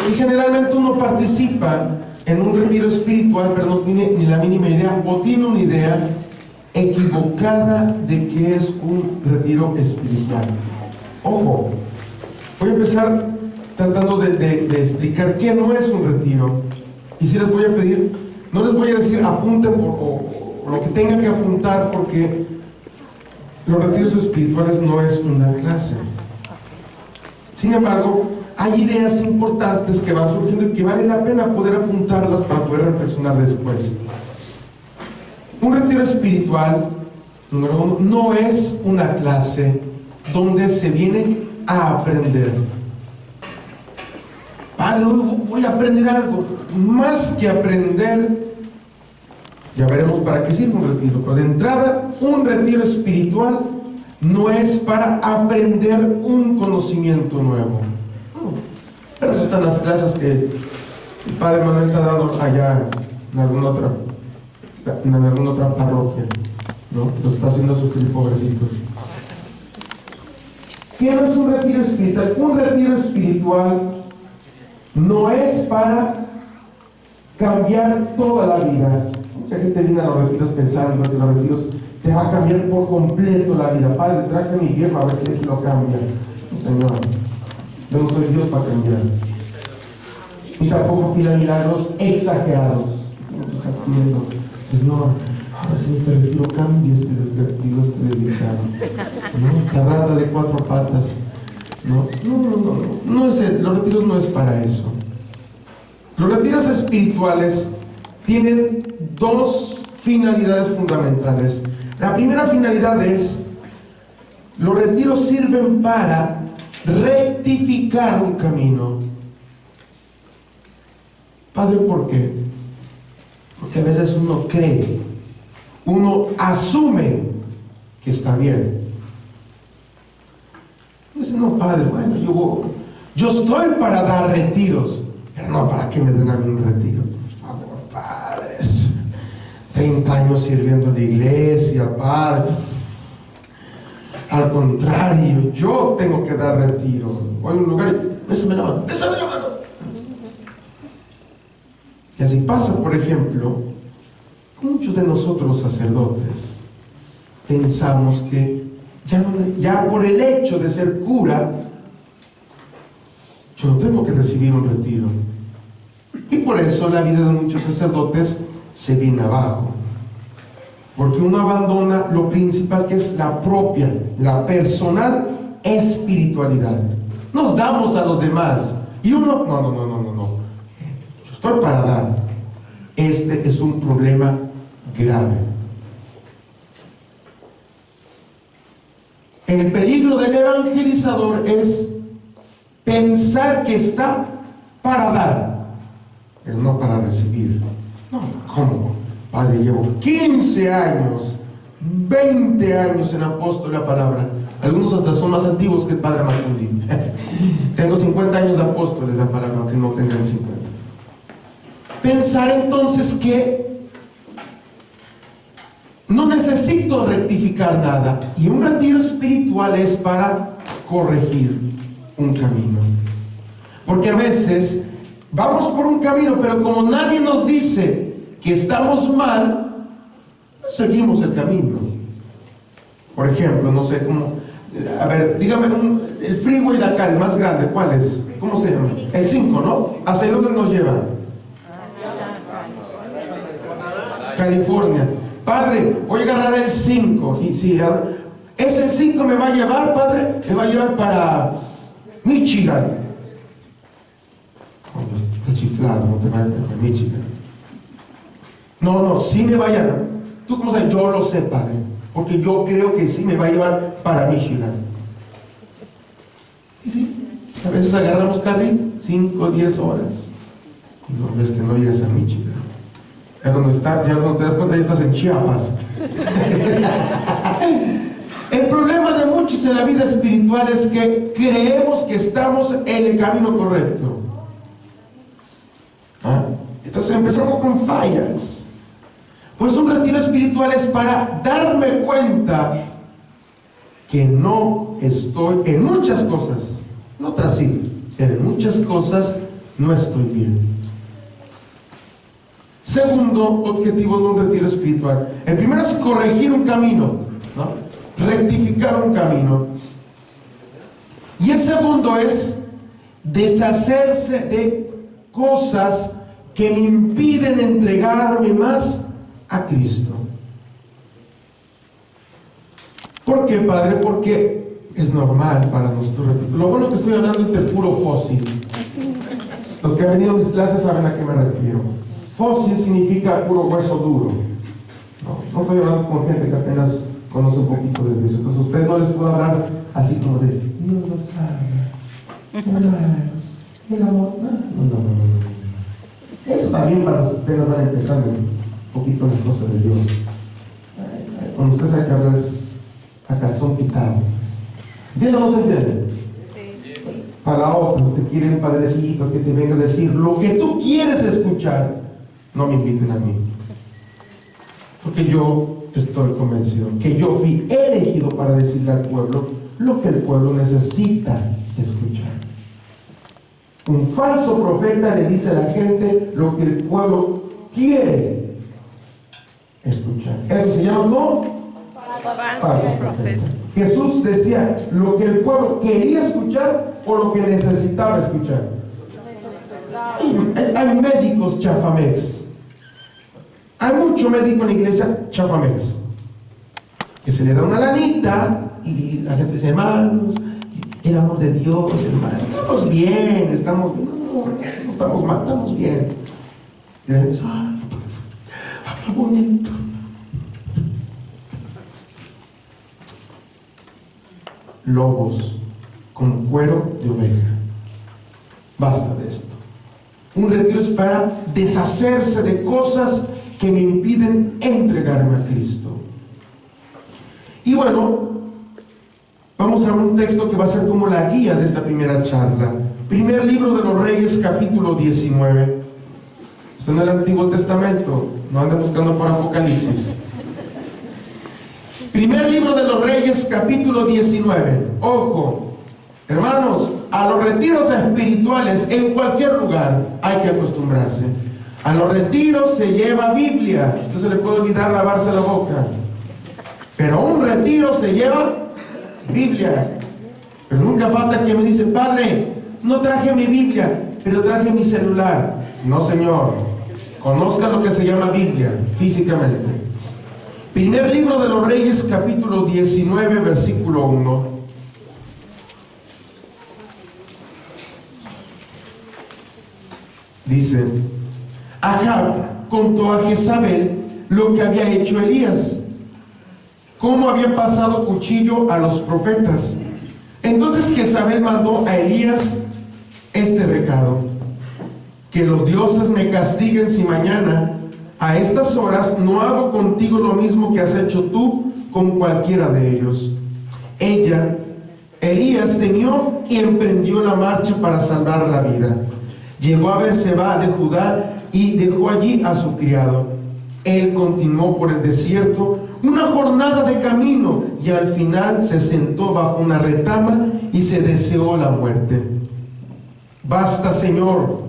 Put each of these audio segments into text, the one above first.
Porque generalmente uno participa en un retiro espiritual, pero no tiene ni la mínima idea, o tiene una idea equivocada de qué es un retiro espiritual. Ojo, voy a empezar tratando de explicar qué no es un retiro. Y si les voy a pedir, no les voy a decir apunten o lo que tengan que apuntar, porque los retiros espirituales no es una clase. Sin embargo, hay ideas importantes que van surgiendo y que vale la pena poder apuntarlas para poder reflexionar después. Un retiro espiritual, número uno, no es una clase donde se viene a aprender. Padre, hoy voy a aprender algo. Más que aprender, ya veremos para qué sirve un retiro. Pero de entrada, un retiro espiritual no es para aprender un conocimiento nuevo. Pero eso están las clases que el Padre Manuel está dando allá en alguna otra parroquia, ¿no? Los está haciendo sufrir, pobrecitos. ¿Qué no es un retiro espiritual? Un retiro espiritual no es para cambiar toda la vida. Mucha gente viene a los retiros pensando que los retiros te va a cambiar por completo la vida. Padre, traje a mi viejo a ver si es lo cambia. No, Señor, yo no soy Dios para cambiar. Y tampoco pida milagros exagerados. Señor, ahora si este retiro cambia este desgraciado, este desdichado, ¿no? Esta rata de 4 patas. No es los retiros no es para eso. Los retiros espirituales tienen 2 finalidades fundamentales. La primera finalidad es: los retiros sirven para rectificar un camino. Padre, ¿por qué? Porque a veces uno cree, uno asume que está bien. Dice, no, Padre, bueno, yo estoy para dar retiros, pero no para que me den a mí un retiro. Por favor, padres, 30 años sirviendo a la iglesia, Padre. Al contrario, yo tengo que dar retiro. Voy a un lugar y bésame la mano, bésame la mano. Y así pasa, por ejemplo, muchos de nosotros los sacerdotes pensamos que ya por el hecho de ser cura, yo no tengo que recibir un retiro. Y por eso la vida de muchos sacerdotes se viene abajo. Porque uno abandona lo principal, que es la propia, la personal espiritualidad. Nos damos a los demás. Y uno, no. Yo estoy para dar. Este es un problema grave. El peligro del evangelizador es pensar que está para dar, pero no para recibir. No, ¿cómo? Padre, llevo 15 años, 20 años en apóstol la palabra. Algunos hasta son más antiguos que el Padre Matuli. Tengo 50 años de apóstoles la palabra, aunque no tengan 50. Pensar entonces que no necesito rectificar nada, y un retiro espiritual es para corregir un camino. Porque a veces vamos por un camino, pero como nadie nos dice que estamos mal, seguimos el camino. Por ejemplo, no sé cómo, a ver, dígame el freeway de acá, el más grande, ¿cuál es? ¿Cómo se llama? El 5, ¿no? ¿Hacia dónde nos lleva? California. Padre, voy a agarrar el 5. Y si es el 5 me va a llevar, Padre, me va a llevar para Michigan. Está chiflado, no te va a llevar para Michigan. No, sí me va a llevar. ¿Tú cómo sabes? Yo lo sé, Padre, porque yo creo que sí me va a llevar para Michigan. Y sí, a veces agarramos carril 5 o 10 horas y no ves que no llegas a Michigan. Ya no te das cuenta, ya estás en Chiapas. El problema de muchos en la vida espiritual es que creemos que estamos en el camino correcto. Entonces empezamos con fallas. Pues un retiro espiritual es para darme cuenta que no estoy, en muchas cosas, no otras sí, pero en muchas cosas no estoy bien. Segundo objetivo de un retiro espiritual. El primero es corregir un camino, ¿no? Rectificar un camino. Y el segundo es deshacerse de cosas que me impiden entregarme más a Cristo. ¿Por qué, Padre? Porque es normal para nosotros. Lo bueno que estoy hablando es del puro fósil. Los que han venido a mis clases saben a qué me refiero. Fósil significa puro hueso duro. No estoy hablando con gente que apenas conoce un poquito de Dios. Entonces a ustedes no les puedo hablar así como de Dios lo sabe, el amor. No. Eso también para los que apenas van empezando un poquito las cosas de Dios. Cuando usted sabe que habla es a calzón quitado. ¿Entienden o no se entiende? Sí. Para otros te quieren padrecito que te venga a decir lo que tú quieres escuchar. No me inviten a mí. Porque yo estoy convencido que yo fui elegido para decirle al pueblo lo que el pueblo necesita escuchar. Un falso profeta le dice a la gente lo que el pueblo quiere escuchar. Eso se llama ¿no? Falso profeta. Jesús decía lo que el pueblo quería escuchar o lo que necesitaba escuchar. Hay médicos chafamex. Hay mucho médico en la iglesia chafamex, que se le da una lanita y la gente dice, hermanos, el amor de Dios, hermano, estamos bien, no estamos mal, estamos bien. Y la gente dice, habla bonito. Lobos con cuero de oveja. Basta de esto. Un retiro es para deshacerse de cosas que me impiden entregarme a Cristo. Y bueno, vamos a un texto que va a ser como la guía de esta primera charla. Primer libro de los Reyes, capítulo 19. Está en el Antiguo Testamento, no anden buscando por Apocalipsis. Primer libro de los Reyes, capítulo 19. Ojo, hermanos, a los retiros espirituales en cualquier lugar hay que acostumbrarse. A los retiros se lleva Biblia. Usted se le puede olvidar lavarse la boca, pero a un retiro se lleva Biblia. Pero nunca falta quien me dice, Padre, no traje mi Biblia, pero traje mi celular. No, señor, conozca lo que se llama Biblia físicamente. Primer libro de los Reyes, capítulo 19, versículo 1. Dice, Ahab contó a Jezabel lo que había hecho Elías, cómo había pasado cuchillo a los profetas. Entonces Jezabel mandó a Elías este recado: que los dioses me castiguen si mañana a estas horas no hago contigo lo mismo que has hecho tú con cualquiera de ellos. Elías temió y emprendió la marcha para salvar la vida. Llegó a Berseba de Judá y dejó allí a su criado. Él continuó por el desierto una jornada de camino y al final se sentó bajo una retama y se deseó la muerte. Basta, Señor,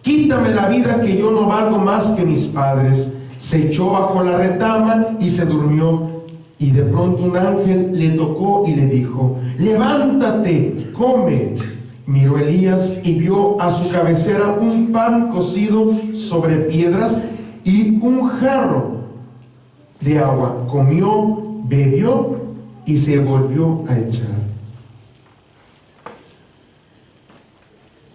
quítame la vida, que yo no valgo más que mis padres. Se echó bajo la retama y se durmió. Y de pronto un ángel le tocó y le dijo: levántate, come. Miró Elías y vio a su cabecera un pan cocido sobre piedras y un jarro de agua. Comió, bebió y se volvió a echar.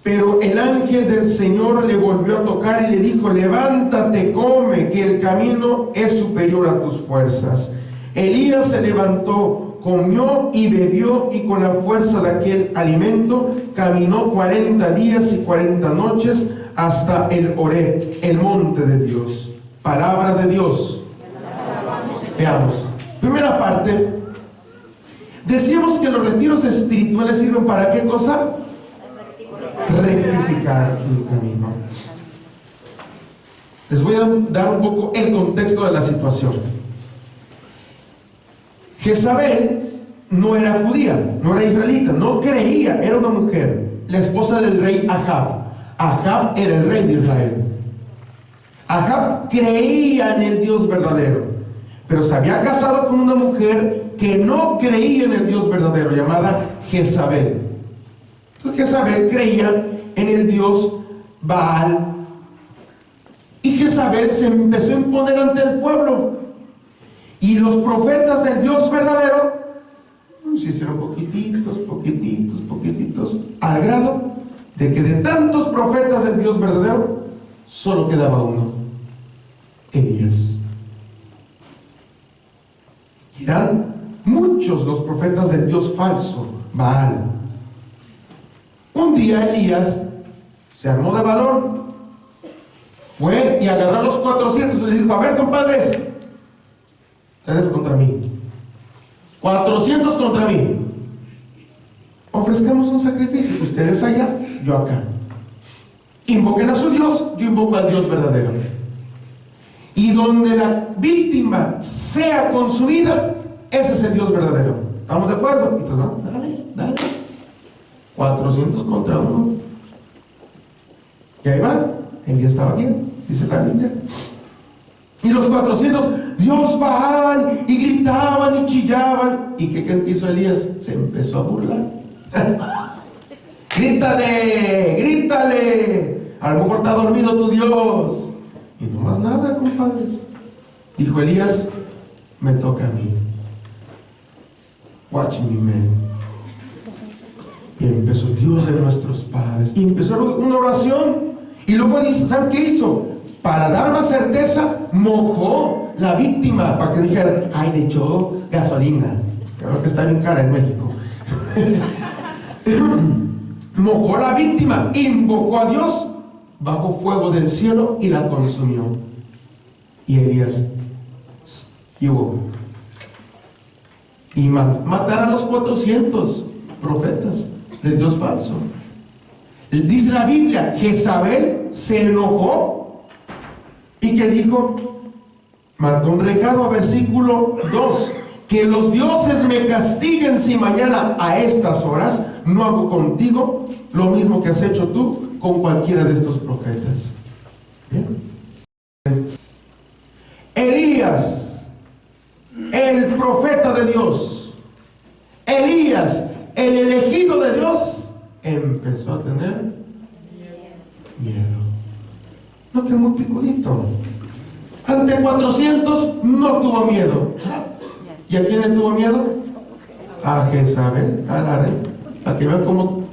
Pero el ángel del Señor le volvió a tocar y le dijo: levántate, come, que el camino es superior a tus fuerzas. Elías se levantó, comió y bebió, y con la fuerza de aquel alimento caminó 40 días y 40 noches hasta el Horeb, el monte de Dios. Palabra de Dios. Veamos. Primera parte. Decíamos que los retiros espirituales sirven para ¿qué cosa? Rectificar el camino. Les voy a dar un poco el contexto de la situación. Jezabel no era judía, no era israelita, no creía, era una mujer, la esposa del rey Ahab. Ahab era el rey de Israel. Ahab creía en el Dios verdadero, pero se había casado con una mujer que no creía en el Dios verdadero, llamada Jezabel. Entonces Jezabel creía en el Dios Baal, y Jezabel se empezó a imponer ante el pueblo, y los profetas del Dios verdadero se hicieron poquititos, al grado de que de tantos profetas del Dios verdadero solo quedaba uno, Elías. Y eran muchos los profetas del Dios falso, Baal. Un día Elías se armó de valor, fue y agarró a los 400 y les dijo: a ver, compadres, ustedes contra mí, 400 contra mí, ofrezcamos un sacrificio, ustedes allá, yo acá. Invoquen a su Dios, yo invoco al Dios verdadero. Y donde la víctima sea consumida, ese es el Dios verdadero. ¿Estamos de acuerdo? Y pues vamos, dale. 400 contra 1. Y ahí va, el día estaba bien, dice la Biblia. Y los 400, Dios Baal, y gritaban y chillaban. ¿Y qué creen que hizo Elías? Se empezó a burlar. Grítale, a lo mejor está dormido tu Dios. Y no más nada, compadres. Dijo Elías: me toca a mí. Watch me, man. Y empezó: Dios de nuestros padres. Y empezó una oración. Y luego dice, ¿saben qué hizo? Para dar más certeza, mojó la víctima, para que dijeran: ay, le echó gasolina. Creo que está bien cara en México. Mojó la víctima, invocó a Dios, bajó fuego del cielo y la consumió. Y Elías, ¿qué hubo? Y matar a los 400 profetas del Dios falso. Dice la Biblia, Jezabel se enojó y que dijo, mandó un recado, versículo 2: que los dioses me castiguen si mañana a estas horas no hago contigo lo mismo que has hecho tú con cualquiera de estos profetas. ¿Bien? Elías, el profeta de Dios, Elías, el elegido de Dios, empezó a tener miedo. No, que muy picudito. Ante 400 no tuvo miedo. ¿Y a quién le tuvo miedo? A Jezabel, a la reina. Para que vean cómo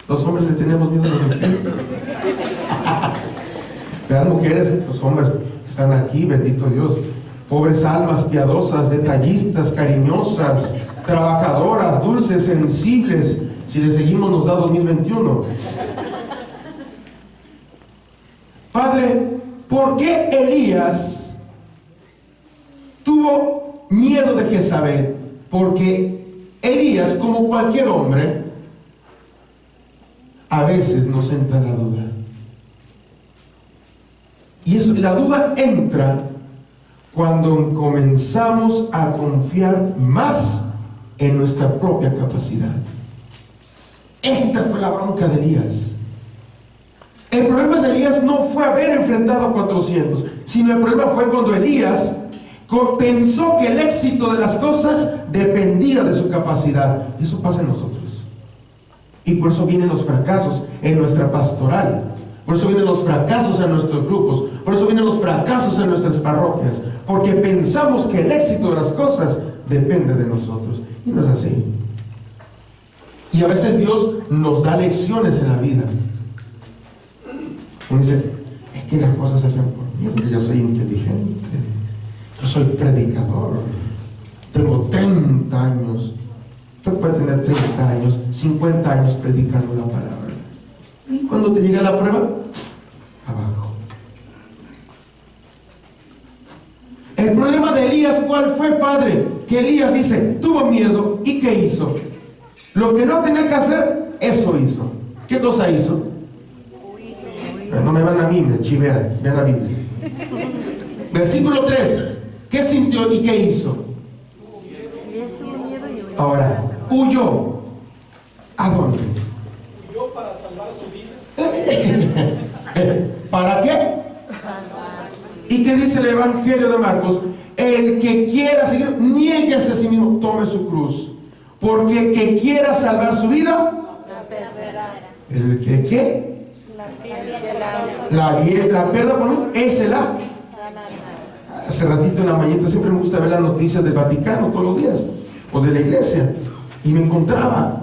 los hombres le tenemos miedo a las mujeres. Vean, mujeres, los hombres que están aquí, bendito Dios, pobres almas piadosas, detallistas, cariñosas, trabajadoras, dulces, sensibles. Si le seguimos nos da 2021. Padre, ¿por qué Elías tuvo miedo de Jezabel? Porque Elías, como cualquier hombre, a veces nos entra la duda. Y eso, la duda entra cuando comenzamos a confiar más en nuestra propia capacidad. Esta fue la bronca de Elías. El problema de Elías no fue haber enfrentado a 400, sino el problema fue cuando Elías pensó que el éxito de las cosas dependía de su capacidad. Y eso pasa en nosotros. Y por eso vienen los fracasos en nuestra pastoral. Por eso vienen los fracasos en nuestros grupos. Por eso vienen los fracasos en nuestras parroquias. Porque pensamos que el éxito de las cosas depende de nosotros. Y no es así. Y a veces Dios nos da lecciones en la vida. Uno dice, es que las cosas se hacen por mí, porque yo soy inteligente. Yo soy predicador. Tengo 30 años. Usted puede tener 30 años, 50 años predicando la palabra. Y cuando te llega la prueba, abajo. El problema de Elías, ¿cuál fue, padre? Que Elías dice, tuvo miedo. ¿Y qué hizo? Lo que no tenía que hacer, eso hizo. ¿Qué cosa hizo? No me van a mí, me chivean. Vean la Biblia. Versículo 3. ¿Qué sintió y qué hizo? Ahora, huyó. ¿A dónde? Huyó para salvar su vida. qué? ¿Para qué? ¿Y qué dice el Evangelio de Marcos? El que quiera seguir, niéguese a sí mismo, tome su cruz. Porque el que quiera salvar su vida, La perderá. ¿el que qué? La La pierda por mí, ese la. Hace ratito en la mañana siempre me gusta ver las noticias del Vaticano todos los días, o de la iglesia, y me encontraba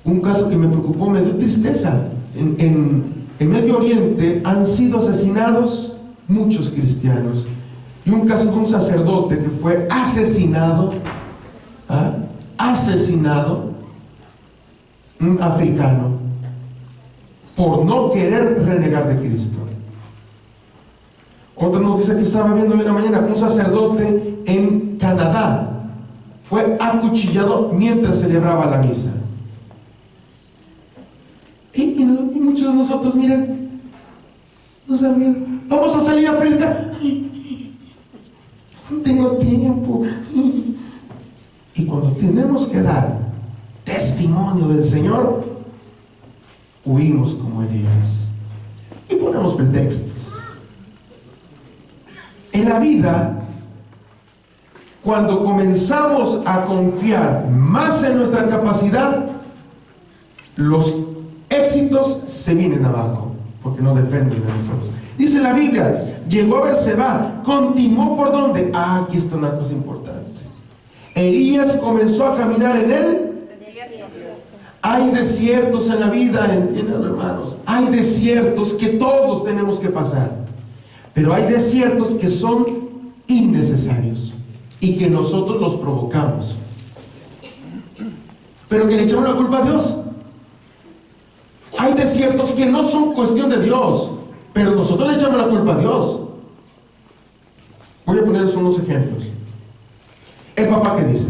un caso que me preocupó, me dio tristeza. En Medio Oriente han sido asesinados muchos cristianos, y un caso de un sacerdote que fue asesinado, un africano, por no querer renegar de Cristo. Otra noticia que estaba viendo en la mañana, un sacerdote en Canadá fue acuchillado mientras celebraba la misa. Y muchos de nosotros, miren, no saben, vamos a salir a predicar. No tengo tiempo. Y cuando tenemos que dar testimonio del Señor, huimos como Elías y ponemos pretextos. En la vida, cuando comenzamos a confiar más en nuestra capacidad, los éxitos se vienen abajo, porque no dependen de nosotros. Dice la Biblia, llegó a Berseba, continuó por dónde. Aquí está una cosa importante. Elías comenzó a caminar en él. Hay desiertos en la vida, ¿entienden, hermanos? Hay desiertos que todos tenemos que pasar. Pero hay desiertos que son innecesarios y que nosotros los provocamos, pero que le echamos la culpa a Dios. Hay desiertos que no son cuestión de Dios, pero nosotros le echamos la culpa a Dios. Voy a ponerles unos ejemplos. El papá, ¿qué dice?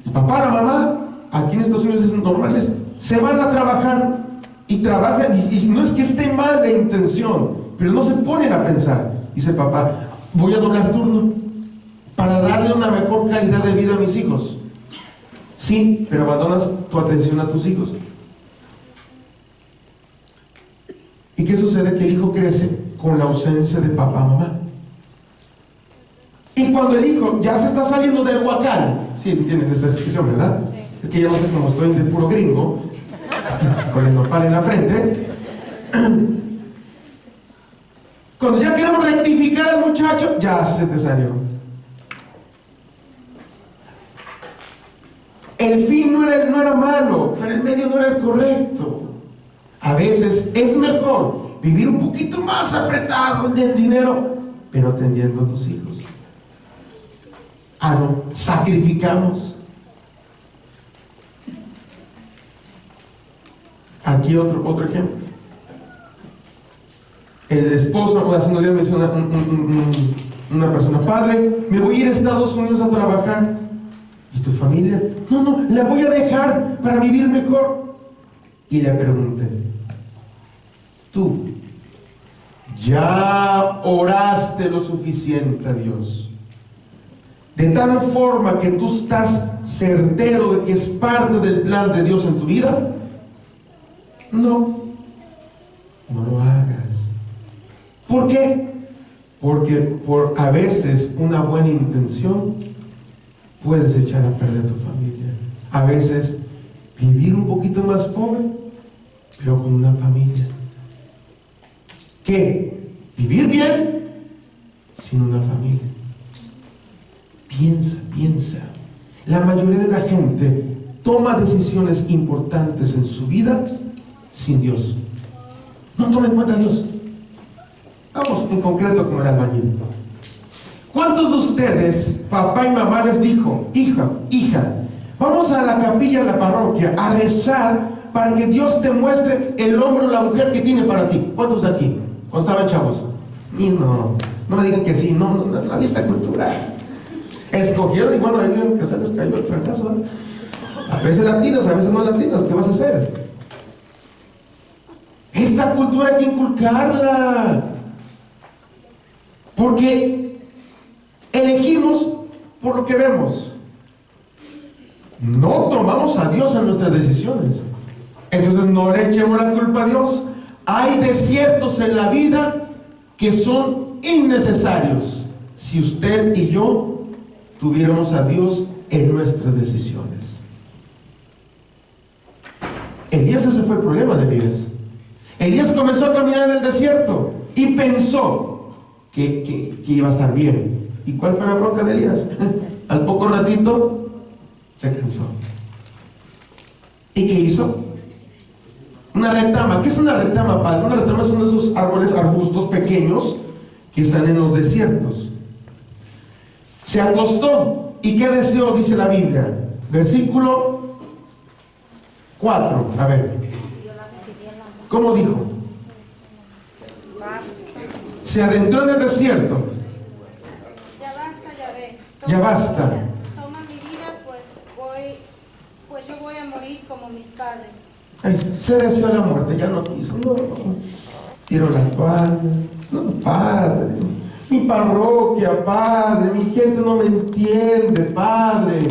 El papá, la mamá, aquí en Estados Unidos es normales, se van a trabajar y trabajan, y no es que esté mal la intención, pero no se ponen a pensar. Dice el papá, voy a doblar turno para darle una mejor calidad de vida a mis hijos. Sí, pero abandonas tu atención a tus hijos. ¿Y qué sucede? Que el hijo crece con la ausencia de papá, mamá. Y cuando el hijo ya se está saliendo del huacán, sí, entienden esta expresión, ¿verdad? Sí. Es que ya no sé cómo estoy de puro gringo, con el nopal en la frente. Cuando ya queremos rectificar al muchacho, ya se te salió. El fin no era malo, pero el medio no era el correcto. A veces es mejor vivir un poquito más apretado en el dinero, pero atendiendo a tus hijos. No, sacrificamos. Aquí otro ejemplo. El esposo, hace unos días me decía una persona, padre, me voy a ir a Estados Unidos a trabajar. ¿Y tu familia? No, la voy a dejar para vivir mejor. Y le pregunté, ¿tú ya oraste lo suficiente a Dios? De tal forma que tú estás certero de que es parte del plan de Dios en tu vida. No lo hagas. ¿Por qué? Porque por a veces una buena intención puedes echar a perder tu familia. A veces vivir un poquito más pobre, pero con una familia. ¿Qué? Vivir bien sin una familia. Piensa. La mayoría de la gente toma decisiones importantes en su vida sin Dios. No toma en cuenta a Dios. Vamos en concreto con el albañil. ¿Cuántos de ustedes, papá y mamá, les dijo, hija, vamos a la capilla de la parroquia a rezar para que Dios te muestre el hombre o la mujer que tiene para ti? ¿Cuántos de aquí? Cuando estaban chavos. Y no me digan que sí, no, la vista cultural. Escogieron y bueno, ahí vieron que se les cayó el fracaso. A veces latinas, a veces no latinas, ¿qué vas a hacer? Esta cultura hay que inculcarla, porque elegimos por lo que vemos. No tomamos a Dios en nuestras decisiones. Entonces no le echemos la culpa a Dios. Hay desiertos en la vida que son innecesarios si usted y yo tuviéramos a Dios en nuestras decisiones. Elías, ese fue el problema de Elías. Elías comenzó a caminar en el desierto y pensó que iba a estar bien. ¿Y cuál fue la bronca de Elías? Al poco ratito se cansó. ¿Y qué hizo? Una retama. ¿Qué es una retama, padre? Una retama son esos árboles, arbustos pequeños que están en los desiertos. Se acostó. ¿Y qué deseó? Dice la Biblia. Versículo 4. A ver. ¿Cómo dijo? Se adentró en el desierto. Ya basta, Yahvé. Ya basta. Toma mi vida, pues yo voy a morir como mis padres. Ay, se deseó la muerte, ya no quiso. No, tiró la toalla. No, padre. Mi parroquia, padre. Mi gente no me entiende, padre.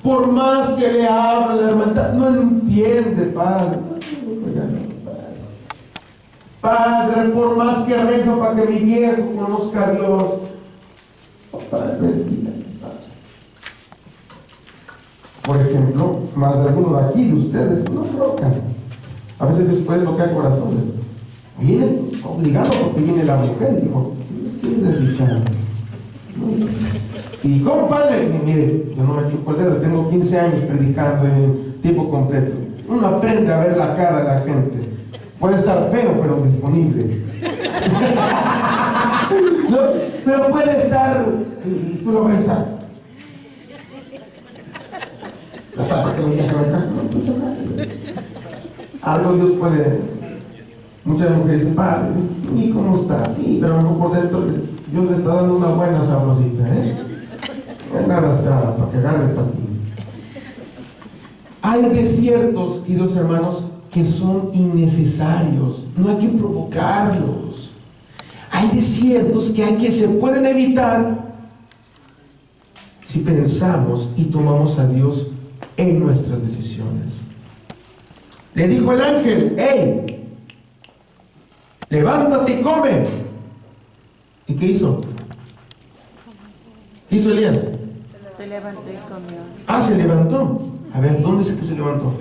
Por más que le hable la hermandad, no entiende, padre. Padre, por más que rezo para que mi viejo conozca a Dios. Padre, mentira. Por ejemplo, más de algunos de aquí, de ustedes, no tocan. A veces Dios puede tocar corazones. Viene obligado porque viene la mujer y dijo, ¿quién es desdichado? Y como padre, mire, yo no me equivoco el dedo, tengo 15 años predicando en tiempo completo. Uno aprende a ver la cara de la gente. Puede estar feo, pero disponible. No, pero puede estar, y tú lo ves a... No pasa nada. Algo Dios puede. Muchas mujeres dicen, padre, ¿y cómo está? Sí, pero a lo mejor por dentro Dios le está dando una buena sabrosita, una arrastrada para que agarre el patín. Hay desiertos, queridos hermanos, que son innecesarios. No hay que provocarlos. Hay desiertos que se pueden evitar si pensamos y tomamos a Dios en nuestras decisiones. Le dijo el ángel, hey, levántate y come. ¿Y qué hizo? ¿Qué hizo Elías? Se levantó y comió. Ah, se levantó. A ver, ¿dónde dice que se levantó?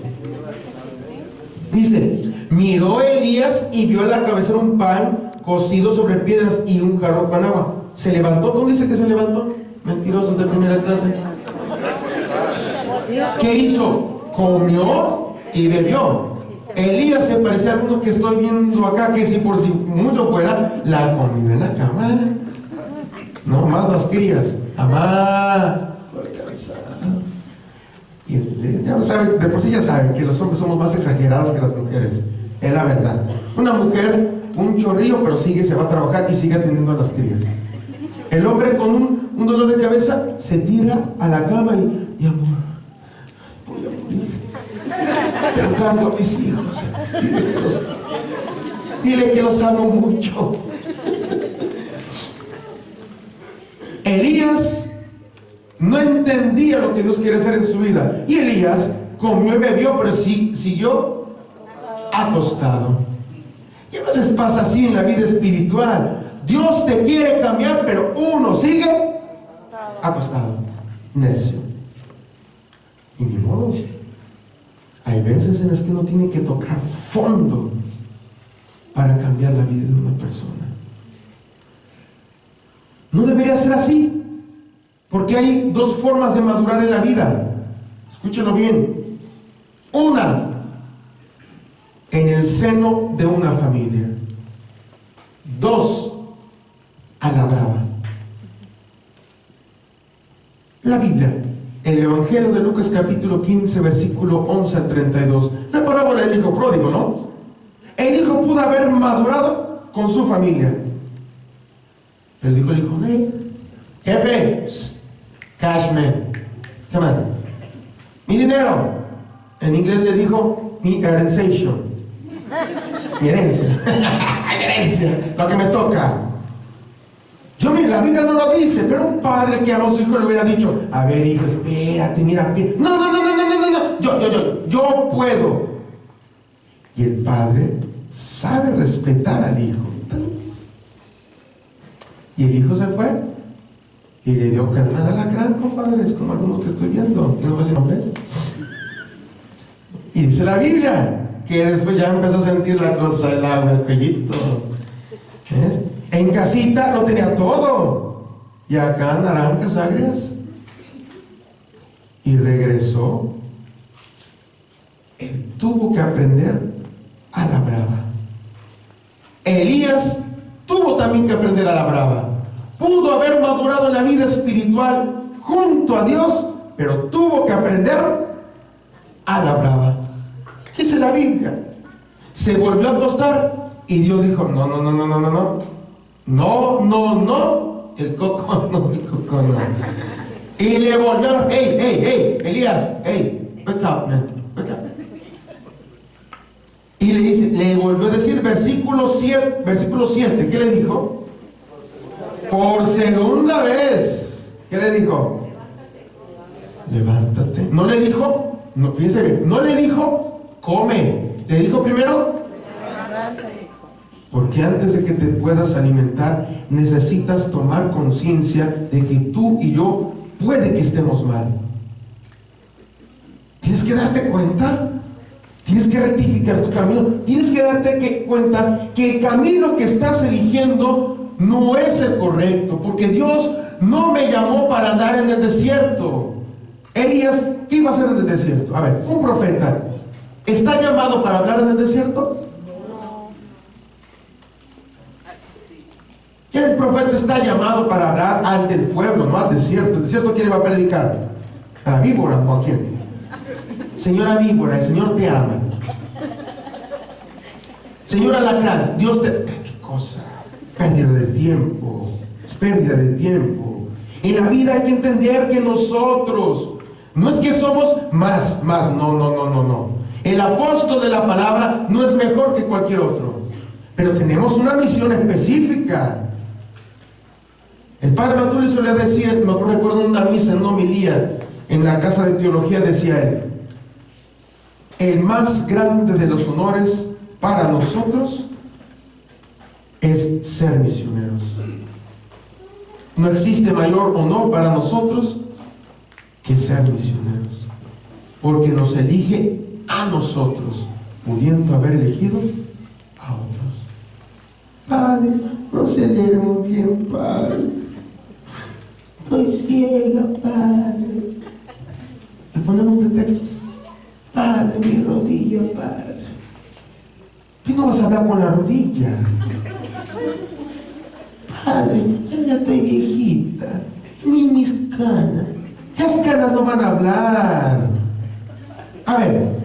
Dice, miró Elías y vio a la cabecera un pan cocido sobre piedras y un jarro con agua. ¿Se levantó? ¿Dónde dice que se levantó? Mentirosos de primera clase. ¿Qué hizo? Comió y bebió. Elías se parecía a algunos que estoy viendo acá, que si por si mucho fuera, la comida en la cama. No, más las crías. Amá. Y ya saben, de por sí ya saben que los hombres somos más exagerados que las mujeres. Es la verdad. Una mujer, un chorrillo, pero se va a trabajar y sigue atendiendo a las crías. El hombre con un dolor de cabeza se tira a la cama y amor, voy a morir. Te encargo a mis hijos. Dile que los amo mucho. Elías no entendía lo que Dios quiere hacer en su vida. Y Elías comió y bebió, pero siguió acostado. Y a veces pasa así en la vida espiritual. Dios te quiere cambiar, pero uno sigue acostado, necio. Y ni modo. Hay veces en las que uno tiene que tocar fondo para cambiar la vida de una persona. No debería ser así, porque hay dos formas de madurar en la vida. Escúchenlo bien. Una, en el seno de una familia. Dos, a la brava. La Biblia, el Evangelio de Lucas capítulo 15 versículo 11 al 32, la parábola del hijo pródigo, ¿no? El hijo pudo haber madurado con su familia, pero dijo el hijo, hey, jefe, cash man, come on, mi dinero. En inglés le dijo mi herenciation, mi herencia, mi herencia, lo que me toca. La Biblia no lo dice, pero un padre que ama a su hijo le hubiera dicho, a ver hijo, espérate, mira, no, yo puedo. Y el padre sabe respetar al hijo. Y el hijo se fue y le dio carnada a la gran, compadres, como algunos que estoy viendo. ¿Qué no voy a decir nombres? Y dice la Biblia que después ya empezó a sentir la cosa, el agua, el cuellito. ¿Ves? En casita lo tenía todo. Y acá naranjas agrias. Y regresó. Él tuvo que aprender a la brava. Elías tuvo también que aprender a la brava. Pudo haber madurado en la vida espiritual junto a Dios, pero tuvo que aprender a la brava. ¿Qué dice la Biblia? Se volvió a acostar y Dios dijo: no, no, no, no, no, no, no, no, no, no, el coco no, el coco no. Y le volvió: hey, Elías, hey, wake up, man, wake up. Y le volvió a decir, versículo 7, ¿qué le dijo? Por segunda vez. ¿Qué le dijo? Levántate. No le dijo, no, fíjense bien, no le dijo, come. Le dijo primero, porque antes de que te puedas alimentar, necesitas tomar conciencia de que tú y yo puede que estemos mal. Tienes que darte cuenta. Tienes que rectificar tu camino. Tienes que darte cuenta que el camino que estás eligiendo no es el correcto, porque Dios no me llamó para andar en el desierto. Elías, ¿qué iba a hacer en el desierto? A ver, un profeta, ¿está llamado para hablar en el desierto? El profeta está llamado para hablar ante el pueblo, no al desierto. ¿El desierto quién va a predicar? ¿A la víbora o a quién? Señora víbora, el Señor te ama. Señor alacrán, Dios te... ¿Qué cosa? Pérdida de tiempo. Es pérdida de tiempo. En la vida hay que entender que nosotros no es que somos más, no. El apóstol de la palabra no es mejor que cualquier otro, pero tenemos una misión específica. El padre Matú le solía decir, me recuerdo en una misa, en una homilía en la casa de teología, decía él: el más grande de los honores para nosotros es ser misioneros. No existe mayor honor para nosotros que ser misioneros, porque nos elige a nosotros, pudiendo haber elegido a otros. Padre, no se lee muy bien, Padre. Estoy ciega, Padre. Le ponemos pretextos. Padre, mi rodilla, Padre. ¿Qué no vas a hablar con la rodilla? Padre, yo ya estoy viejita. Ni mis canas. Las canas no van a hablar. A ver,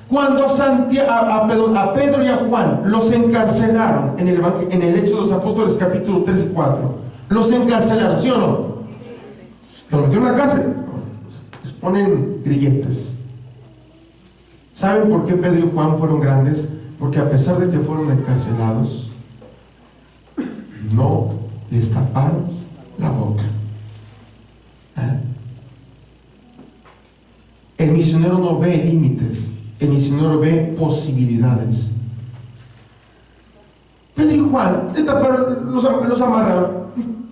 cuando a Pedro y a Juan los encarcelaron en el Hecho de los Apóstoles capítulo 3 y 4, los encarcelaron, ¿sí o no? Los metieron en una cárcel, les ponen grilletes. ¿Saben por qué Pedro y Juan fueron grandes? Porque a pesar de que fueron encarcelados, no les taparon la boca. El misionero no ve límites, el misionero ve posibilidades. Pedro y Juan le taparon, los amarraron.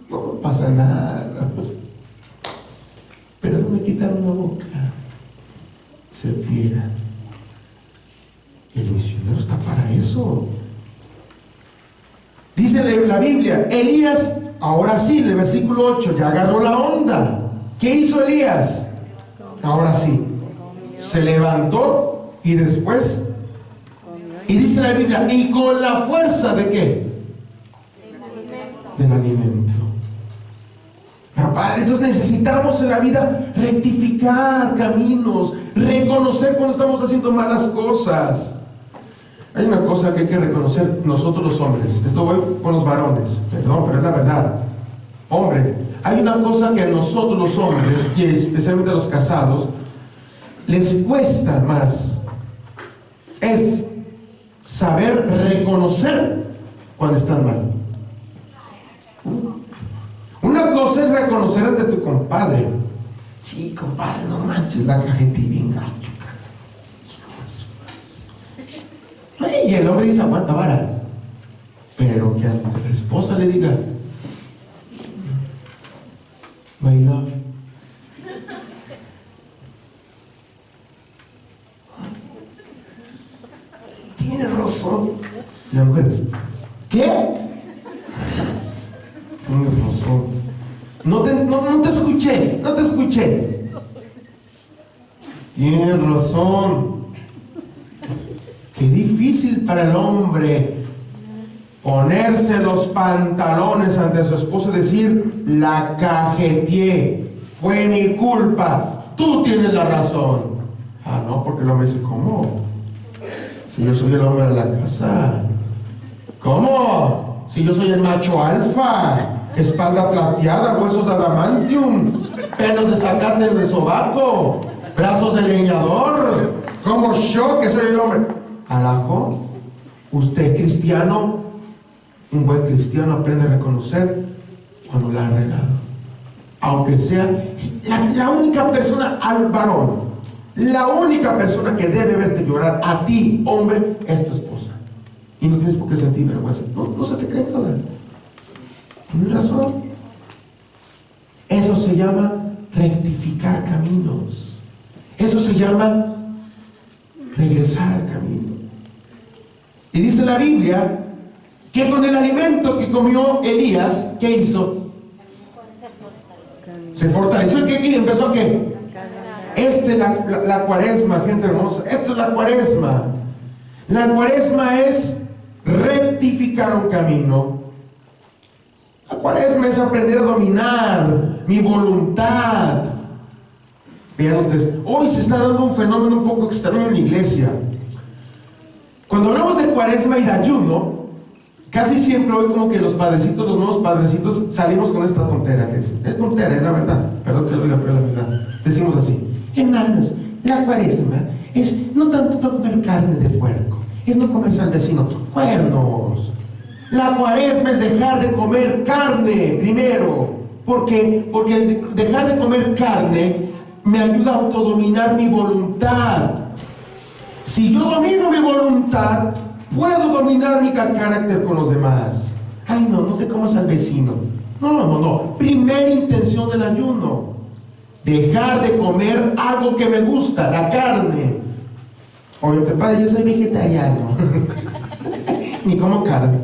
No pasa nada. Pero no me quitaron la boca. Se fiera. El misionero está para eso. Dice la Biblia, Elías, ahora sí, en el versículo 8, ya agarró la onda. ¿Qué hizo Elías? Ahora sí, se levantó y después, y dice la Biblia, y con la fuerza de ¿qué? Del alimento. Papá, entonces necesitamos en la vida rectificar caminos, reconocer cuando estamos haciendo malas cosas. Hay una cosa que hay que reconocer nosotros los hombres. Esto voy con los varones, perdón, pero es la verdad. Hombre, hay una cosa que a nosotros los hombres, y especialmente a los casados, les cuesta más. Es saber reconocer cuando están mal. Una cosa es reconocer ante tu compadre. Sí, compadre, no manches, la cajetilla bien gacho. Y el hombre dice, aguanta vara. Pero que a la esposa le diga, my love, tienes razón. La mujer, ¿qué? Tienes razón. No te escuché, no te escuché. Tienes razón. Qué difícil para el hombre ponerse los pantalones ante su esposa y decir, la cajeteé, fue mi culpa, tú tienes la razón. Ah, no, porque el hombre dice, ¿cómo? Si yo soy el hombre de la casa. ¿Cómo? Si yo soy el macho alfa, espalda plateada, huesos de adamantium, pelos de zacate en el sobaco, brazos de leñador. ¿Cómo yo que soy el hombre? Alajo, usted cristiano, un buen cristiano aprende a reconocer cuando la ha regado. Aunque sea la única persona al varón, la única persona que debe verte llorar a ti, hombre, es tu esposa. Y no tienes por qué sentir vergüenza. No se te cae toda. Tienes razón. Eso se llama rectificar caminos. Eso se llama regresar al camino. Y dice la Biblia que con el alimento que comió Elías, ¿qué hizo? Se fortaleció. ¿Y empezó a qué? Esta es la cuaresma, gente hermosa. Esto es la cuaresma. La cuaresma es rectificar un camino. La cuaresma es aprender a dominar mi voluntad. Vean ustedes, hoy se está dando un fenómeno un poco extraño en la iglesia. Cuando hablamos de cuaresma y de ayuno, casi siempre hoy como que los padrecitos, los nuevos padrecitos, salimos con esta tontera que es tontera, es la verdad. Perdón que lo diga, pero es la verdad. Decimos así, hermanos, la cuaresma es no tanto no comer carne de puerco, es no comerse al vecino cuernos. La cuaresma es dejar de comer carne primero. ¿Por qué? Porque el dejar de comer carne me ayuda a autodominar mi voluntad. Si yo domino mi voluntad, puedo dominar mi carácter con los demás. Ay, no te comas al vecino. No. Primera intención del ayuno: dejar de comer algo que me gusta, la carne. Oye, padre, yo soy vegetariano. Ni como carne.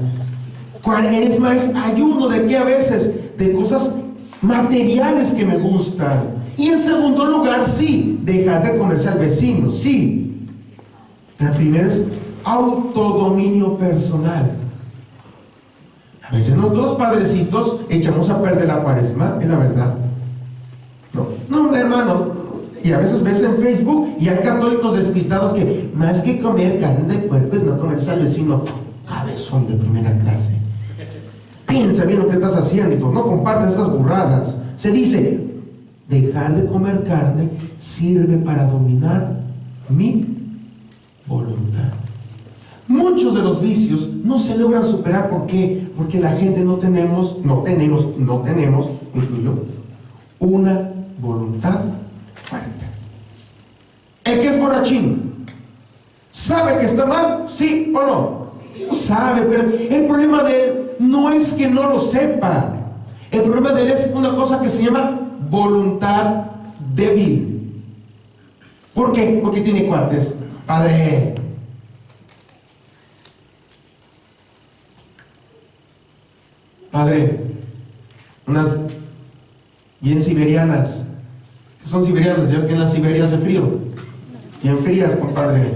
Cuaresma es ayuno de qué a veces, de cosas materiales que me gustan. Y en segundo lugar, sí, dejar de comerse al vecino, sí. La primera es autodominio personal. A veces nosotros padrecitos echamos a perder la cuaresma, es la verdad. No, hermanos. Y a veces ves en Facebook y hay católicos despistados que más que comer carne de puerco es no comerse al vecino. Cabezón de primera clase. Piensa bien lo que estás haciendo, no compartas esas burradas. Se dice, dejar de comer carne sirve para dominar mi voluntad. Muchos de los vicios no se logran superar. ¿Por qué? Porque la gente no tenemos, incluyo, una voluntad fuerte. El que es borrachín, ¿sabe que está mal? ¿Sí o no? No sabe, pero el problema de él no es que no lo sepa. El problema de él es una cosa que se llama voluntad débil. ¿Por qué? Porque tiene cuates. Padre, unas bien siberianas. ¿Qué son siberianas? Yo que en la Siberia hace frío. Bien frías, compadre.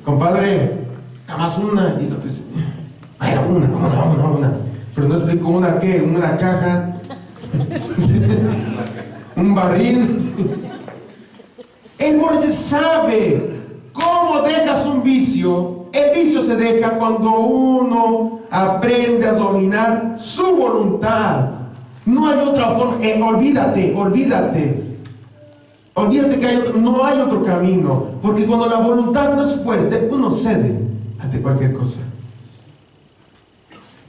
Compadre, nada más una. Y el otro dice, bueno, una. Pero no explico una qué, una caja, un barril. El borracho sabe cómo dejas un vicio. El vicio se deja cuando uno aprende a dominar su voluntad. No hay otra forma. Olvídate que no hay otro camino. Porque cuando la voluntad no es fuerte, uno cede ante cualquier cosa.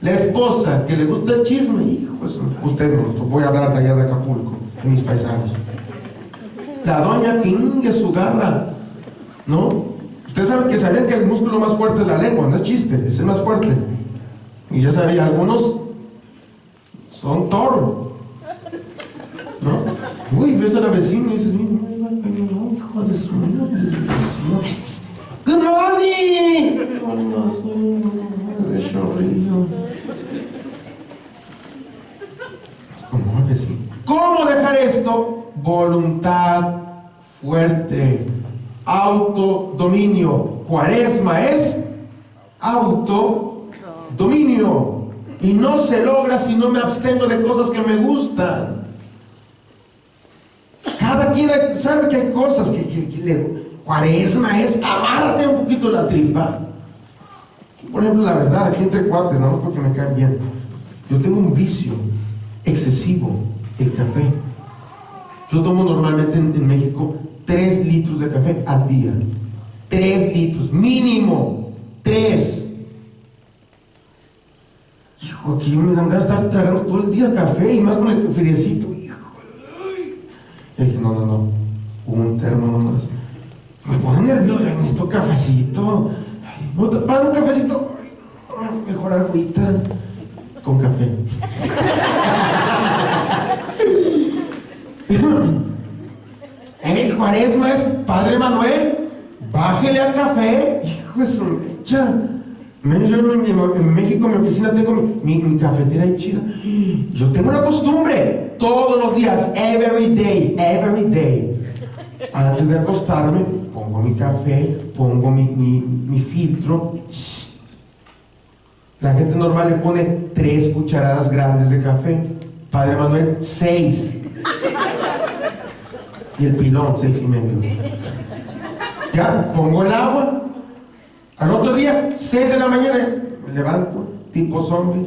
La esposa que le gusta el chisme, hijo, usted no, voy a hablar de allá de Acapulco, de mis paisanos. La doña que ingue su garra, ¿no? Ustedes saben que sabían que el músculo más fuerte es la lengua, no es chiste, es el más fuerte. Y ya sabía, algunos son toro, ¿no? Uy, ves a la vecina y dices, no, hijo de su madre, ¡Good morning! De chorrillo. Es como el vecino. ¿Cómo dejar esto? Voluntad fuerte, autodominio. Cuaresma es autodominio. Y no se logra si no me abstengo de cosas que me gustan. Cada quien sabe que hay cosas que Cuaresma es amarte un poquito la tripa. Por ejemplo, la verdad, aquí entre cuates, no porque me caen bien, yo tengo un vicio excesivo, el café. Yo tomo normalmente en México 3 litros de café al día. 3 litros, mínimo 3. Hijo, aquí me dan ganas de estar tragando todo el día café y más con el friecito. Hijo, y dije, no, un termo nomás. Me pone nervioso, necesito cafecito. Para un cafecito, mejor agüita con café. El Cuaresma es, Padre Manuel, bájele al café. Hijo de su mecha. Yo en México, en mi oficina, tengo mi cafetera ahí chida. Yo tengo una costumbre, todos los días, every day. Antes de acostarme, pongo mi café, pongo mi filtro. La gente normal le pone 3 cucharadas grandes de café. Padre Manuel, 6. Y el pilón, 6.5. Ya, pongo el agua. Al otro día, 6 de la mañana, me levanto, tipo zombie.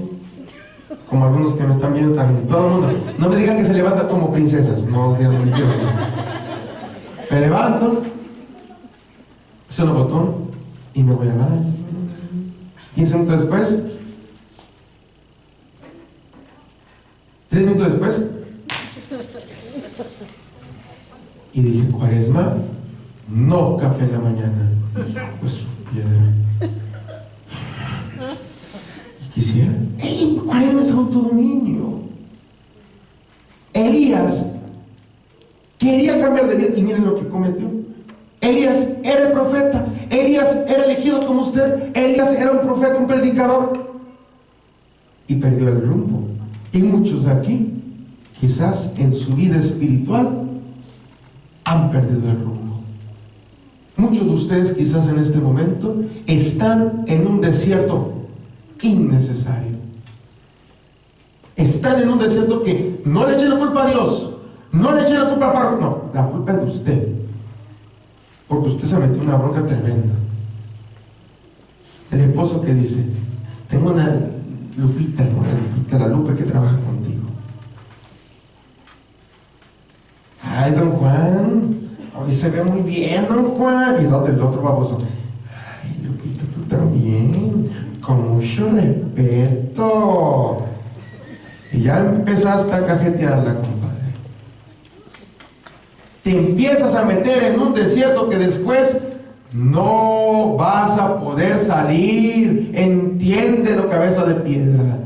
Como algunos que me están viendo también. Todo el mundo. No me digan que se levantan como princesas. No, os digan mentiras. Me levanto, presiono el botón y me voy a bañar. 15 minutos después, 3 minutos después, y dije, Cuaresma, no café en la mañana. Pues su piedra. Y quisiera, Cuaresma es autodominio. Elías quería cambiar de vida y miren lo que cometió. Elías era el profeta, Elías era elegido como usted, Elías era un profeta, un predicador, y perdió el rumbo. Y muchos de aquí, quizás en su vida espiritual, han perdido el rumbo. Muchos de ustedes quizás en este momento están en un desierto innecesario. Están en un desierto que no le echen la culpa a Dios. No le eche la culpa a Pablo, no, la culpa es de usted. Porque usted se metió en una bronca tremenda. El esposo que dice, tengo una Lupita, ¿no? La Lupe que trabaja contigo. Ay, don Juan, hoy se ve muy bien, don Juan. Y el otro baboso, ay, Lupita, tú también, con mucho respeto. Y ya empezaste a cajetearla, compadre. Te empiezas a meter en un desierto que después no vas a poder salir. Entiéndelo, cabeza de piedra.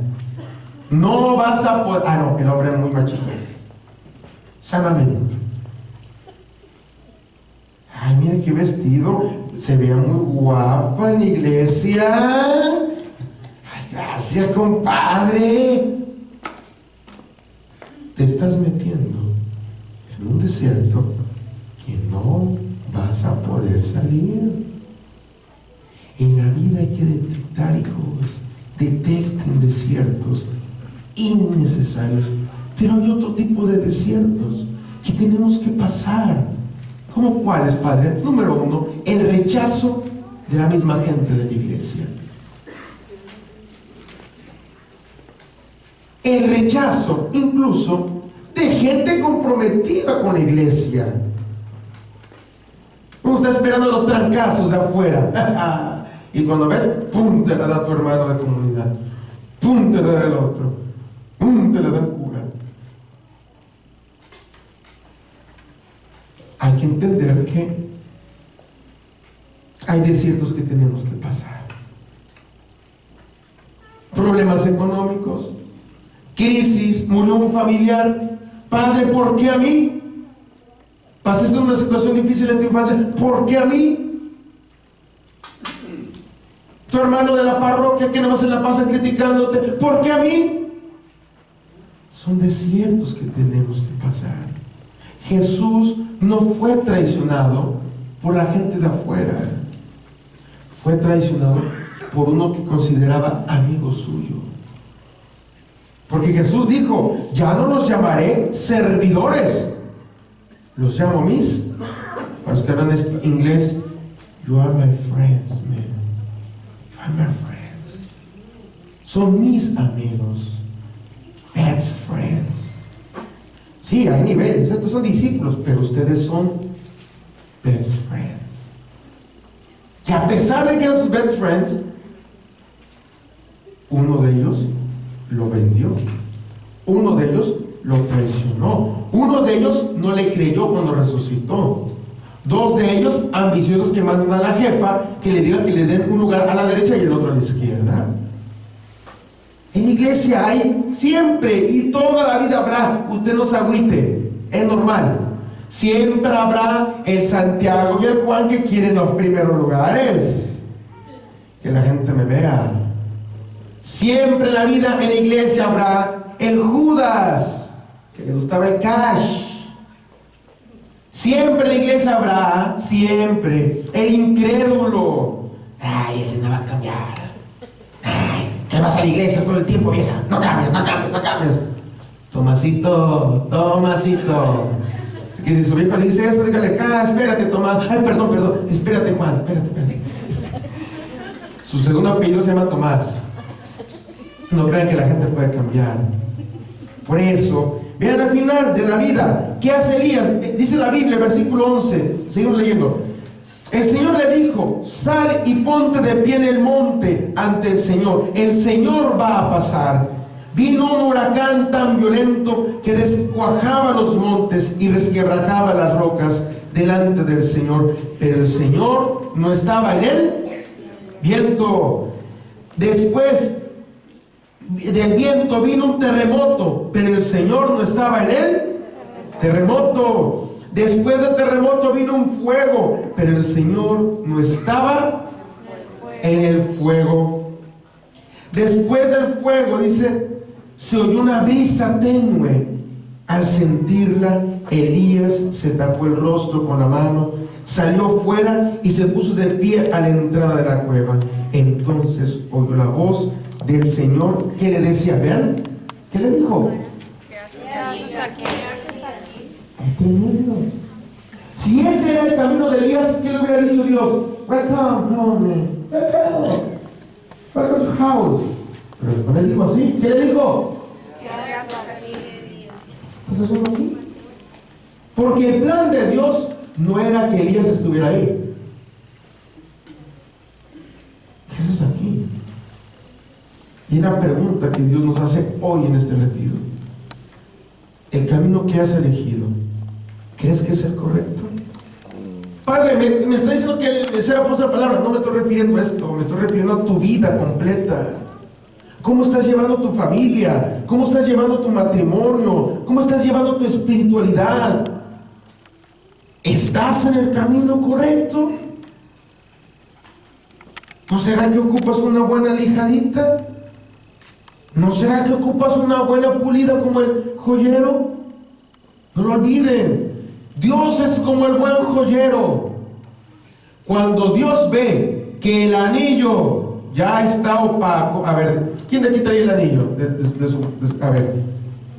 No vas a poder. Ah, no, el hombre es muy machito. Sanamente. Ay, mira qué vestido. Se ve muy guapa en la iglesia. Ay, gracias, compadre. Te estás metiendo en un desierto que no vas a poder salir. En la vida hay que detectar, hijos. Detecten desiertos innecesarios. Pero hay otro tipo de desiertos que tenemos que pasar. ¿Cómo cuáles, Padre? Número 1, el rechazo de la misma gente de la iglesia. El rechazo incluso de gente comprometida con la iglesia. Uno está esperando los trancazos de afuera. Y cuando ves, ¡pum!, te la da tu hermano de comunidad. ¡Pum!, te la da el otro. ¡Pum!, te la da el cura. Hay que entender que Hay desiertos que tenemos que pasar. Problemas económicos, crisis, murió un familiar. Padre, ¿por qué a mí? Pasaste una situación difícil en tu infancia, ¿por qué a mí? Tu hermano de la parroquia que nada más se la pasa criticándote, ¿por qué a mí? Son desiertos que tenemos que pasar. Jesús no fue traicionado por la gente de afuera, fue traicionado por uno que consideraba amigo suyo. Porque Jesús dijo: ya no los llamaré servidores, los llamo mis. Para los que hablan inglés, you are my friends, man. You are my friends. Son mis amigos. Best friends. Sí, hay niveles. Estos son discípulos, pero ustedes son best friends. Y a pesar de que eran sus best friends, uno de ellos lo vendió, uno de ellos lo traicionó, uno de ellos no le creyó cuando resucitó, dos de ellos ambiciosos que mandan a la jefa que le diga que le den un lugar a la derecha y el otro a la izquierda. En iglesia hay siempre y toda la vida habrá, usted no se agüite, es normal. Siempre habrá el Santiago y el Juan que quieren los primeros lugares, que la gente me vea. Siempre en la vida en la iglesia habrá el Judas, que le gustaba el cash. Siempre en la iglesia habrá, siempre, el incrédulo. Ay, ese no va a cambiar. Ay, te vas a la iglesia todo el tiempo, vieja. No cambies, no cambies, no cambies. Tomasito, Tomasito. Así que si su viejo le dice eso, dígale: espérate, Tomás. Ay, perdón, espérate, Juan, espérate. Su segundo apellido se llama Tomás. No crean que la gente puede cambiar. Por eso, vean al final de la vida, ¿qué hace Elías? Dice la Biblia, versículo 11, seguimos leyendo. El Señor le dijo: sal y ponte de pie en el monte ante el Señor. El Señor va a pasar. Vino un huracán tan violento que descuajaba los montes y resquebrajaba las rocas delante del Señor. Pero el Señor no estaba en el viento. Después del viento vino un terremoto, pero el Señor no estaba en el terremoto. Después del terremoto vino un fuego, pero el Señor no estaba en el fuego. Después del fuego, dice, se oyó una brisa tenue. Al sentirla, Elías se tapó el rostro con la mano, salió fuera y se puso de pie a la entrada de la cueva. Entonces oyó la voz del Señor que le decía, vean, ¿qué le dijo? ¿Qué haces aquí? Tremendo. Si ese era el camino de Elías, ¿qué le hubiera dicho Dios? Welcome home, man. Welcome to house. Pero no le dijo así. ¿Qué le dijo? Entonces uno aquí. Porque el plan de Dios no era que Elías estuviera ahí. Eso es aquí. Y la pregunta que Dios nos hace hoy en este retiro: el camino que has elegido, ¿crees que es el correcto? Padre, me está diciendo que el ser apóstol de la palabra. No me estoy refiriendo a esto, me estoy refiriendo a tu vida completa. ¿Cómo estás llevando tu familia? ¿Cómo estás llevando tu matrimonio? ¿Cómo estás llevando tu espiritualidad? ¿Estás en el camino correcto? ¿No será que ocupas una buena lijadita? ¿No será que ocupas una buena pulida como el joyero? No lo olviden. Dios es como el buen joyero. Cuando Dios ve que el anillo ya está opaco. A ver, ¿quién de aquí trae el anillo? A ver,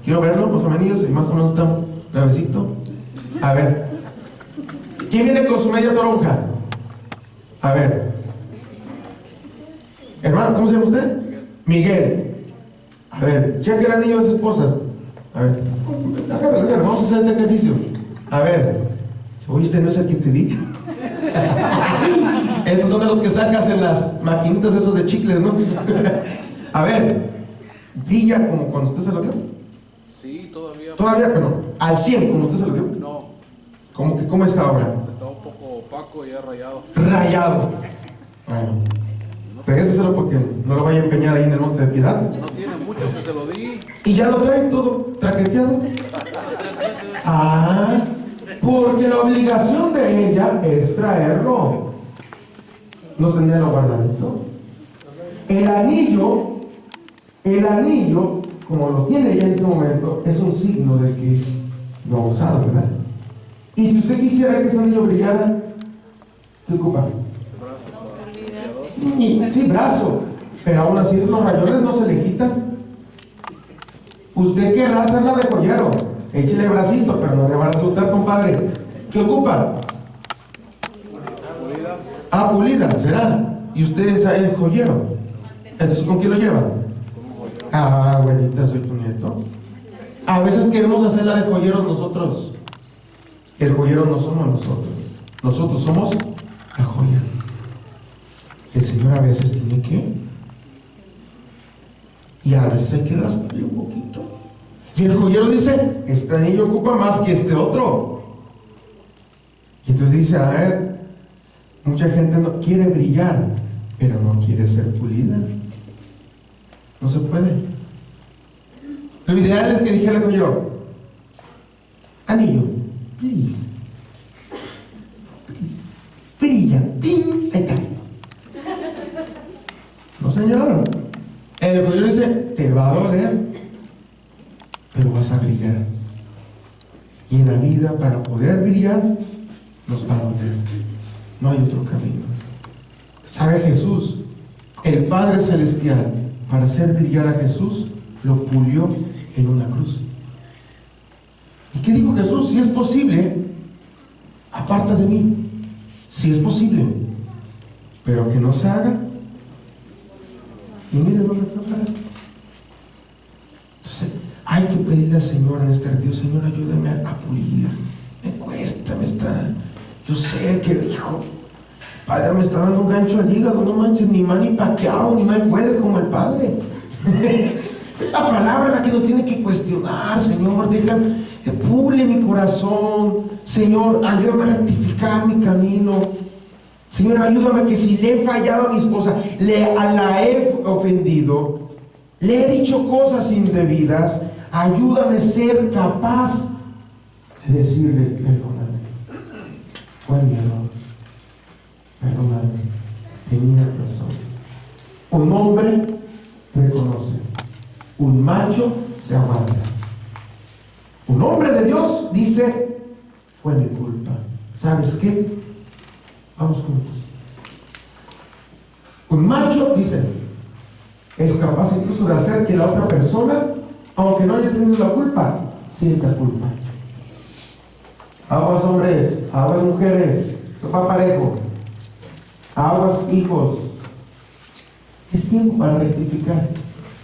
quiero verlo, los anillos, y más o menos está nuevecito. A ver, ¿quién viene con su media toronja? A ver, hermano, ¿cómo se llama usted? Miguel. A ver, cheque el anillo de sus esposas. A ver, vamos a hacer este ejercicio. A ver, ¿oíste? ¿No es el que te di? Estos son de los que sacas en las maquinitas esos de chicles, ¿no? A ver, ¿brilla como cuando usted se lo dio? Sí, todavía. Todavía, pero al 100 como usted se lo dio. No, ¿Cómo está ahora? está un poco opaco y ya rayado. Rayado. Bueno, regréseselo porque no lo vaya a empeñar ahí en el Monte de Piedad. No tiene mucho que se lo di. Y ya lo trae todo traqueteado. 3 meses. Ah, porque la obligación de ella es traerlo. No tenerlo guardadito. El anillo, como lo tiene ella en este momento, es un signo de que lo ha usado, ¿verdad? Y si usted quisiera que ese anillo brillara, ¿qué ocupa? Sí, brazo. Pero aún así los rayones no se le quitan. Usted querrá hacerla de joyero. Échele bracito, pero no le va a resultar, compadre. ¿Qué ocupa? Pulida. Ah, pulida, será. Y usted es el joyero. Entonces, ¿con quién lo lleva? Ah, abuelita, soy tu nieto. A veces queremos hacerla de joyeros nosotros. El joyero no somos nosotros. Nosotros somos la joya. El Señor a veces tiene que. Y a veces hay que rasparle un poquito. Y el joyero dice, este anillo ocupa más que este otro. Y entonces dice, a ver, mucha gente no quiere brillar, pero no quiere ser pulida. No se puede. Lo ideal es que dijera el joyero, anillo, please, brilla, ¡ping! Ahí está. No, señor. El joyero dice, te va a doler, pero vas a brillar. Y en la vida, para poder brillar, nos va a doler. No hay otro camino. ¿Sabe Jesús? El Padre Celestial, para hacer brillar a Jesús, lo pulió en una cruz. ¿Y qué dijo Jesús? Si es posible, aparta de mí. Si es posible, pero que no se haga. Y mire lo que fue para. Entonces, hay que pedirle al Señor en este retiro, Señor, ayúdame a pulir. Me cuesta, me está. Yo sé que, hijo, Padre, me está dando un gancho al hígado, no manches, ni Manny Pacquiao, ni Mayweather como el Padre. La palabra es la que nos tiene que cuestionar, Señor, pule mi corazón, Señor, ayúdame a rectificar mi camino. Señor, ayúdame que si le he fallado a mi esposa, la he ofendido, le he dicho cosas indebidas, ayúdame a ser capaz de decirle, perdóname, fue mi error, perdóname, tenía razón. Un hombre reconoce, un macho se aguanta. Un hombre de Dios dice, fue mi culpa. ¿Sabes qué? Vamos juntos. Un macho dice, es capaz incluso de hacer que la otra persona, aunque no haya tenido la culpa, sienta culpa. Aguas hombres, aguas mujeres, papá parejo, aguas hijos. Es tiempo para rectificar.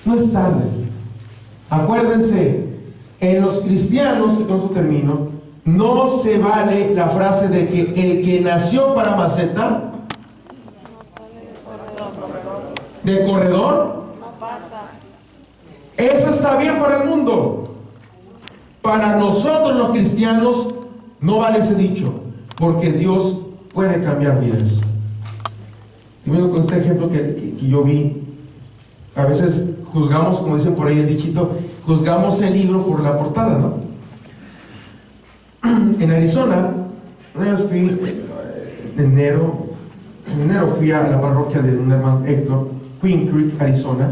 No es tarde. Acuérdense, en los cristianos, y con eso termino, no se vale la frase de que el que nació para maceta, de corredor, No pasa. eso está bien para el mundo. Para nosotros los cristianos no vale ese dicho, porque Dios puede cambiar vidas. Y bueno, con este ejemplo que yo vi, a veces juzgamos, como dicen por ahí el dichito, juzgamos el libro por la portada, ¿no? En Arizona, una vez fui en enero fui a la parroquia de un hermano Héctor, Queen Creek, Arizona,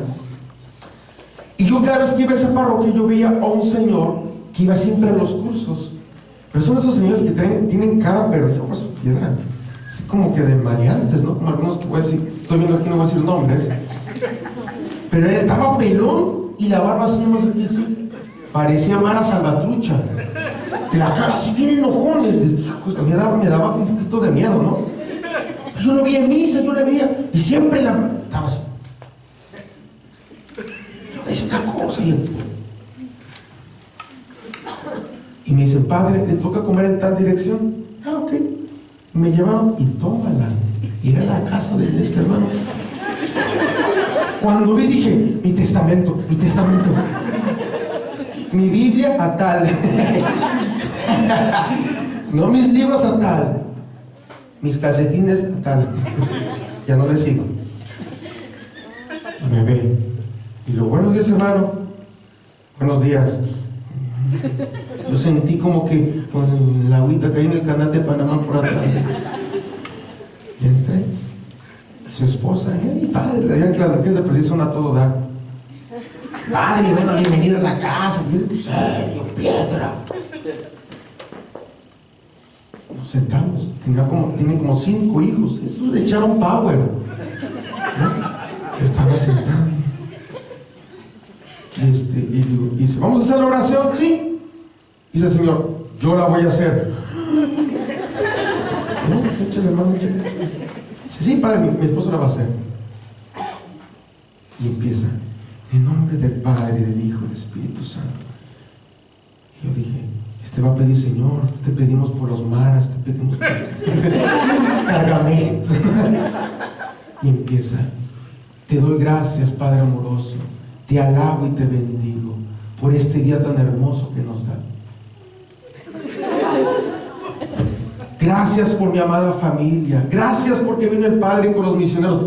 y yo cada vez que iba a esa parroquia yo veía a un señor que iba siempre a los cursos, pero son esos señores que tienen cara, pero hijo de su piedra, así como que de maleantes, ¿no? Como algunos que voy a decir, estoy viendo aquí, no voy a decir nombres, pero él estaba pelón y la barba así más aquí, así, parecía Mara Salvatrucha. La cara así bien enojón, me daba un poquito de miedo, ¿no? Yo lo vi en misa, yo le veía, y siempre estaba así. Dice una cosa, y me dice, padre, ¿le toca comer en tal dirección? Ah, ok. Y me llevaron, y tómala. Y era la casa de este hermano. Cuando vi, dije, mi testamento. Mi Biblia a tal. No mis libros a tal. mis calcetines, tal. Ya no le sigo. Me ve. Y lo, buenos días, hermano. Buenos días. Yo sentí como que con la agüita caí en el canal de Panamá por atrás. Y entré. Su esposa, mi padre, allá en Claro, que se precisa a todo dar. Padre, bueno, bienvenido a la casa. Serio, piedra. Nos sentamos. Tiene como 5 hijos. Esos le echaron power, ¿no? Yo estaba sentado. Y dice, ¿vamos a hacer la oración? Sí. Dice el Señor, yo la voy a hacer. No, échale, hermano, échale. Dice, sí, padre, mi esposo la va a hacer. Y empieza, en nombre del Padre, del Hijo y del Espíritu Santo. Y yo dije, va a pedir, Señor, te pedimos por los maras, te pedimos por cargamento. Y empieza, te doy gracias, Padre amoroso, te alabo y te bendigo por este día tan hermoso que nos da. Gracias por mi amada familia, gracias porque vino el Padre con los misioneros.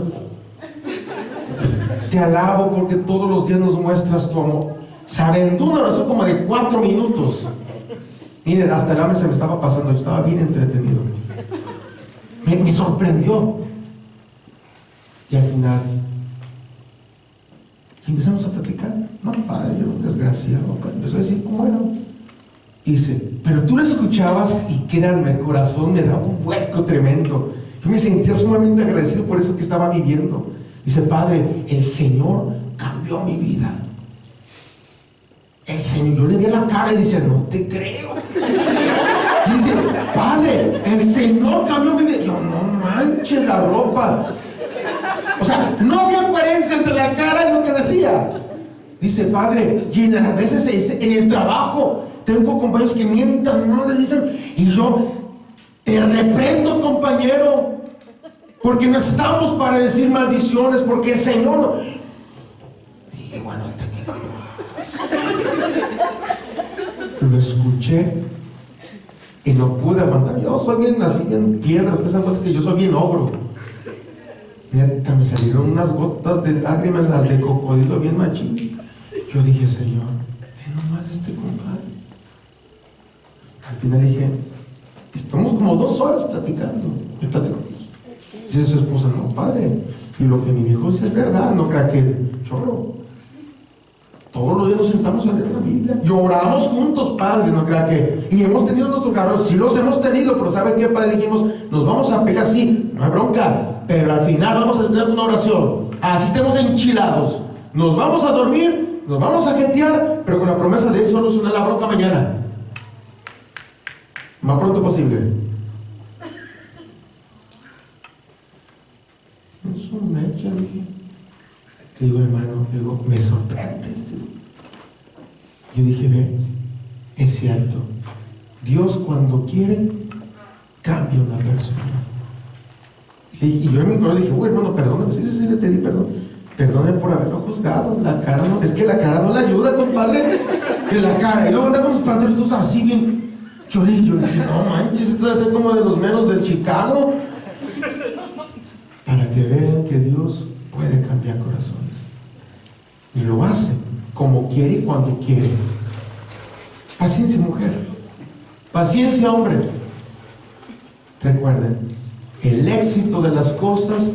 Te alabo porque todos los días nos muestras tu amor. Se aventó una oración como de 4 minutos. Miren, hasta el hambre se me estaba pasando, yo estaba bien entretenido. Me sorprendió. Y al final, y empezamos a platicar. No, padre, yo un desgraciado. Empezó a decir cómo era. Dice, pero tú lo escuchabas y créanme, el corazón me daba un vuelco tremendo. Yo me sentía sumamente agradecido por eso que estaba viviendo. Dice, padre, el Señor cambió mi vida. El Señor, yo le vi la cara y dice, no te creo. Y dice, padre, el Señor cambió mi vida. Yo, no manches la ropa. O sea, no había coherencia entre la cara y lo que decía. Dice, padre, y a veces se dice, en el trabajo, tengo compañeros que mientan, no le dicen, y yo, te reprendo, compañero, porque no estamos para decir maldiciones, porque el Señor. Dije, bueno, lo escuché y no pude aguantar. Yo soy bien así, bien piedra. Ustedes saben que yo soy bien ogro. Neta, me salieron unas gotas de lágrimas, las de cocodrilo, bien machín. Yo dije, Señor, ¿qué nomás este compadre? Al final dije, estamos como 2 horas platicando. Me platicó. Dice su esposa, no, padre, y lo que mi viejo dice es verdad, no crea que chorro. Todos los días nos sentamos a leer la Biblia. Lloramos juntos, padre, no crea que. Y hemos tenido nuestros carros, sí los hemos tenido, pero ¿saben qué, padre? Dijimos, nos vamos a pegar, sí, no hay bronca, pero al final vamos a tener una oración. Así estemos enchilados. Nos vamos a dormir, nos vamos a jetear, pero con la promesa de solucionar la bronca mañana. Más pronto posible. Es un mecha, dije. Te digo, hermano, digo, me sorprendes. Yo dije, ve, es cierto. Dios cuando quiere, cambia una persona. Y yo en mi corazón dije, hermano, perdóname, sí, le pedí perdón. Perdóname por haberlo juzgado. La cara no, es que la cara no le ayuda, compadre. En la cara. Y luego anda con sus pantalones así bien chorillo. Dije, no manches, esto debe ser como de los menos del Chicago. Para que vean que Dios puede cambiar corazones. Y lo hace como quiere y cuando quiere. Paciencia, mujer. Paciencia, hombre. Recuerden, el éxito de las cosas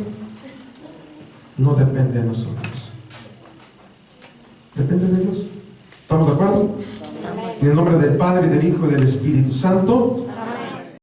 no depende de nosotros. Depende de Dios. ¿Estamos de acuerdo? En el nombre del Padre, del Hijo y del Espíritu Santo.